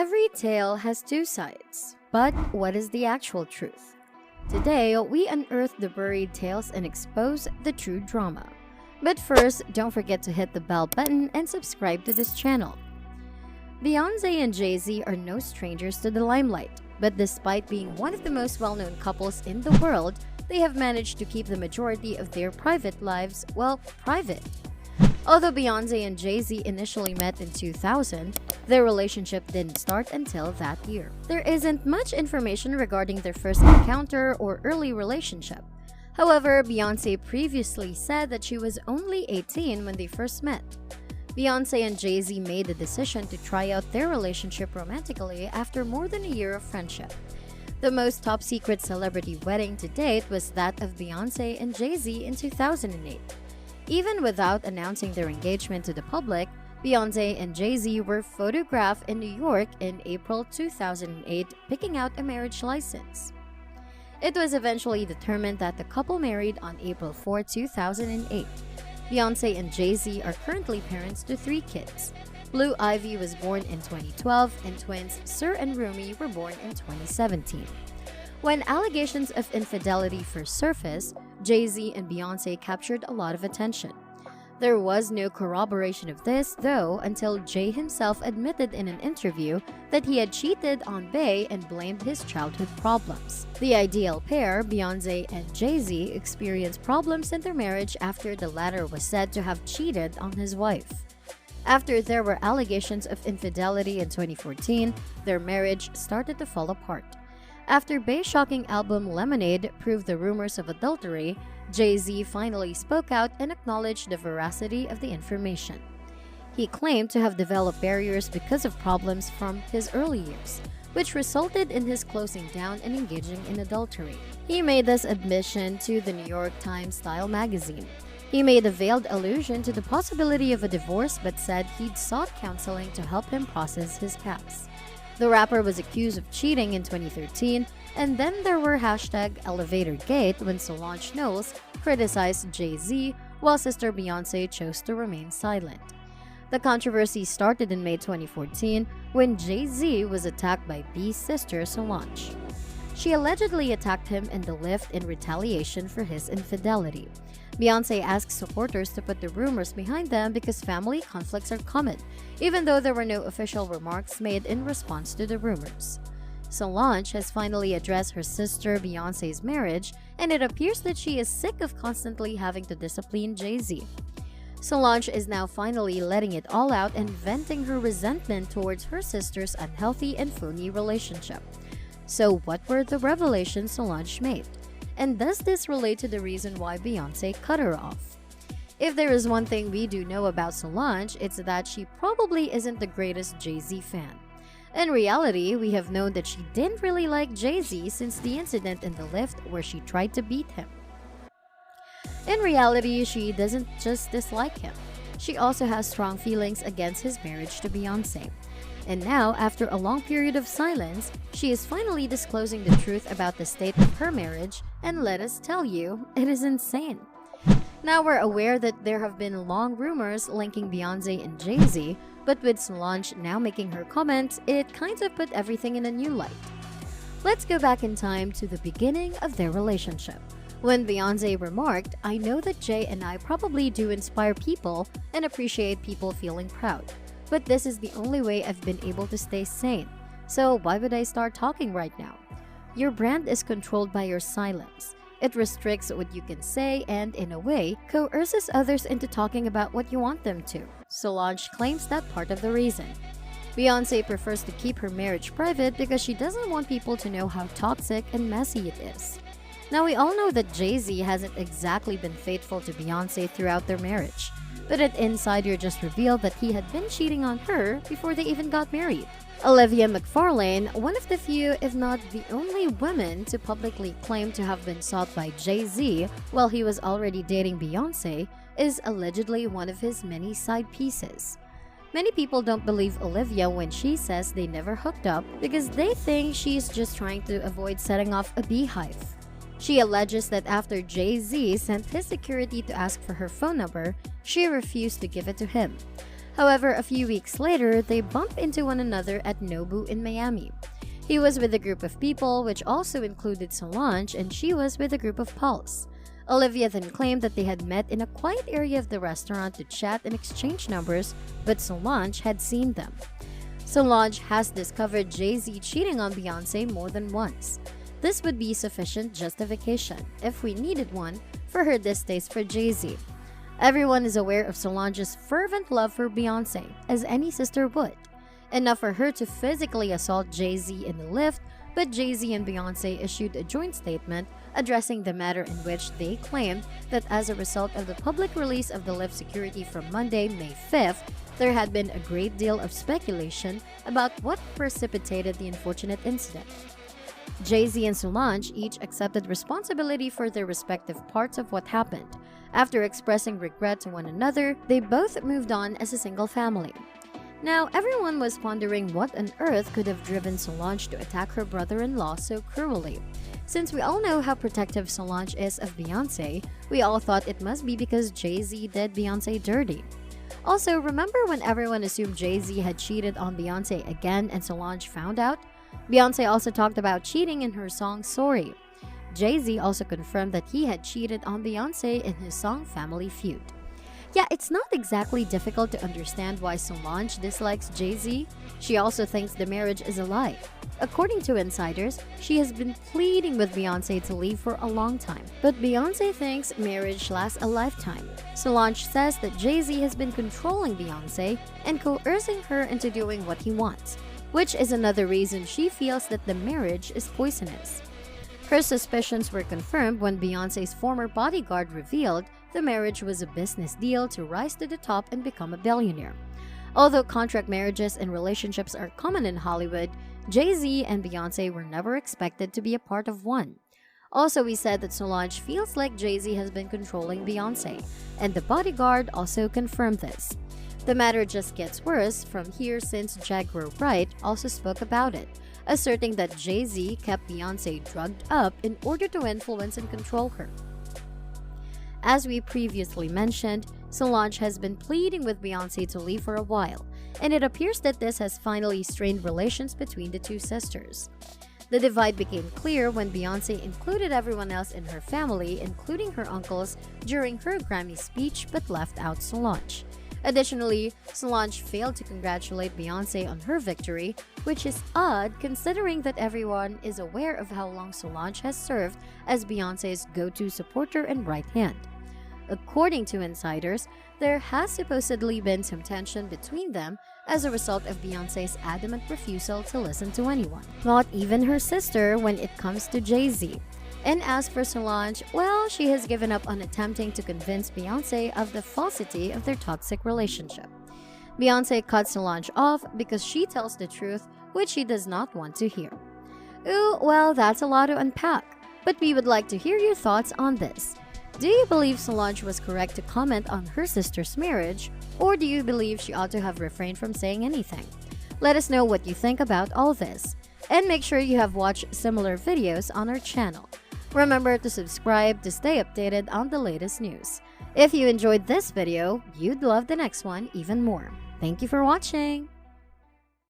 Every tale has two sides, but what is the actual truth? Today, we unearth the buried tales and expose the true drama. But first, don't forget to hit the bell button and subscribe to this channel. Beyonce and Jay-Z are no strangers to the limelight, but despite being one of the most well-known couples in the world, they have managed to keep the majority of their private lives, well, private. Although Beyonce and Jay-Z initially met in 2000, their relationship didn't start until that year. There isn't much information regarding their first encounter or early relationship. However, Beyonce previously said that she was only 18 when they first met. Beyonce and Jay-Z made the decision to try out their relationship romantically after more than a year of friendship. The most top-secret celebrity wedding to date was that of Beyonce and Jay-Z in 2008. Even without announcing their engagement to the public, Beyonce and Jay-Z were photographed in New York in April 2008 picking out a marriage license. It was eventually determined that the couple married on April 4, 2008. Beyonce and Jay-Z are currently parents to 3 kids. Blue Ivy was born in 2012 and twins Sir and Rumi were born in 2017. When allegations of infidelity first surfaced, Jay-Z and Beyonce captured a lot of attention. There was no corroboration of this, though, until Jay himself admitted in an interview that he had cheated on Bey and blamed his childhood problems. The ideal pair, Beyonce and Jay-Z, experienced problems in their marriage after the latter was said to have cheated on his wife. After there were allegations of infidelity in 2014, their marriage started to fall apart. After Bey's shocking album Lemonade proved the rumors of adultery, Jay-Z finally spoke out and acknowledged the veracity of the information. He claimed to have developed barriers because of problems from his early years, which resulted in his closing down and engaging in adultery. He made this admission to the New York Times Style magazine. He made a veiled allusion to the possibility of a divorce but said he'd sought counseling to help him process his past. The rapper was accused of cheating in 2013, and then there were #ElevatorGate when Solange criticized Jay-Z, while sister Beyonce chose to remain silent. The controversy started in May 2014 when Jay-Z was attacked by B's sister Solange. She allegedly attacked him in the lift in retaliation for his infidelity. Beyonce asked supporters to put the rumors behind them because family conflicts are common, even though there were no official remarks made in response to the rumors. Solange has finally addressed her sister Beyonce's marriage, and it appears that she is sick of constantly having to discipline Jay-Z. Solange is now finally letting it all out and venting her resentment towards her sister's unhealthy and phony relationship. So what were the revelations Solange made? And does this relate to the reason why Beyonce cut her off? If there is one thing we do know about Solange, it's that she probably isn't the greatest Jay-Z fan. In reality, we have known that she didn't really like Jay-Z since the incident in the lift where she tried to beat him. In reality, she doesn't just dislike him. She also has strong feelings against his marriage to Beyonce. And now, after a long period of silence, she is finally disclosing the truth about the state of her marriage, and let us tell you, it is insane. Now we're aware that there have been long rumors linking Beyonce and Jay-Z, but with Solange now making her comments, it kind of put everything in a new light. Let's go back in time to the beginning of their relationship. When Beyonce remarked, "I know that Jay and I probably do inspire people and appreciate people feeling proud. But this is the only way I've been able to stay sane. So why would I start talking right now? Your brand is controlled by your silence. It restricts what you can say and, in a way, coerces others into talking about what you want them to." Solange claims that part of the reason. Beyonce prefers to keep her marriage private because she doesn't want people to know how toxic and messy it is. Now, we all know that Jay-Z hasn't exactly been faithful to Beyonce throughout their marriage. But an insider just revealed that he had been cheating on her before they even got married. Olivia McFarlane, one of the few, if not the only woman to publicly claim to have been sought by Jay-Z while he was already dating Beyonce, is allegedly one of his many side pieces. Many people don't believe Olivia when she says they never hooked up because they think she's just trying to avoid setting off a beehive. She alleges that after Jay-Z sent his security to ask for her phone number, she refused to give it to him. However, a few weeks later, they bump into one another at Nobu in Miami. He was with a group of people, which also included Solange, and she was with a group of Pulse. Olivia then claimed that they had met in a quiet area of the restaurant to chat and exchange numbers, but Solange had seen them. Solange has discovered Jay-Z cheating on Beyonce more than once. This would be sufficient justification, if we needed one, for her distaste for Jay-Z. Everyone is aware of Solange's fervent love for Beyonce, as any sister would. Enough for her to physically assault Jay-Z in the lift, but Jay-Z and Beyonce issued a joint statement addressing the matter, in which they claimed that as a result of the public release of the lift security from Monday, May 5th, there had been a great deal of speculation about what precipitated the unfortunate incident. Jay-Z and Solange each accepted responsibility for their respective parts of what happened. After expressing regret to one another, they both moved on as a single family. Now, everyone was pondering what on earth could have driven Solange to attack her brother-in-law so cruelly. Since we all know how protective Solange is of Beyonce, we all thought it must be because Jay-Z did Beyonce dirty. Also, remember when everyone assumed Jay-Z had cheated on Beyonce again and Solange found out? Beyonce also talked about cheating in her song Sorry. Jay-Z also confirmed that he had cheated on Beyonce in his song Family Feud. Yeah, it's not exactly difficult to understand why Solange dislikes Jay-Z. She also thinks the marriage is a lie. According to insiders, she has been pleading with Beyonce to leave for a long time, but Beyonce thinks marriage lasts a lifetime. Solange says that Jay-Z has been controlling Beyonce and coercing her into doing what he wants, which is another reason she feels that the marriage is poisonous. Her suspicions were confirmed when Beyonce's former bodyguard revealed the marriage was a business deal to rise to the top and become a billionaire. Although contract marriages and relationships are common in Hollywood, Jay-Z and Beyonce were never expected to be a part of one. Also, we said that Solange feels like Jay-Z has been controlling Beyonce, and the bodyguard also confirmed this. The matter just gets worse from here since Jaguar Wright also spoke about it, asserting that Jay-Z kept Beyonce drugged up in order to influence and control her. As we previously mentioned, Solange has been pleading with Beyonce to leave for a while, and it appears that this has finally strained relations between the two sisters. The divide became clear when Beyonce included everyone else in her family, including her uncles, during her Grammy speech but left out Solange. Additionally, Solange failed to congratulate Beyonce on her victory, which is odd considering that everyone is aware of how long Solange has served as Beyonce's go-to supporter and right hand. According to insiders, there has supposedly been some tension between them as a result of Beyonce's adamant refusal to listen to anyone, not even her sister when it comes to Jay-Z. And as for Solange, well, she has given up on attempting to convince Beyonce of the falsity of their toxic relationship. Beyonce cut Solange off because she tells the truth, which she does not want to hear. Ooh, well, that's a lot to unpack, but we would like to hear your thoughts on this. Do you believe Solange was correct to comment on her sister's marriage, or do you believe she ought to have refrained from saying anything? Let us know what you think about all this, and make sure you have watched similar videos on our channel. Remember to subscribe to stay updated on the latest news. If you enjoyed this video, you'd love the next one even more. Thank you for watching!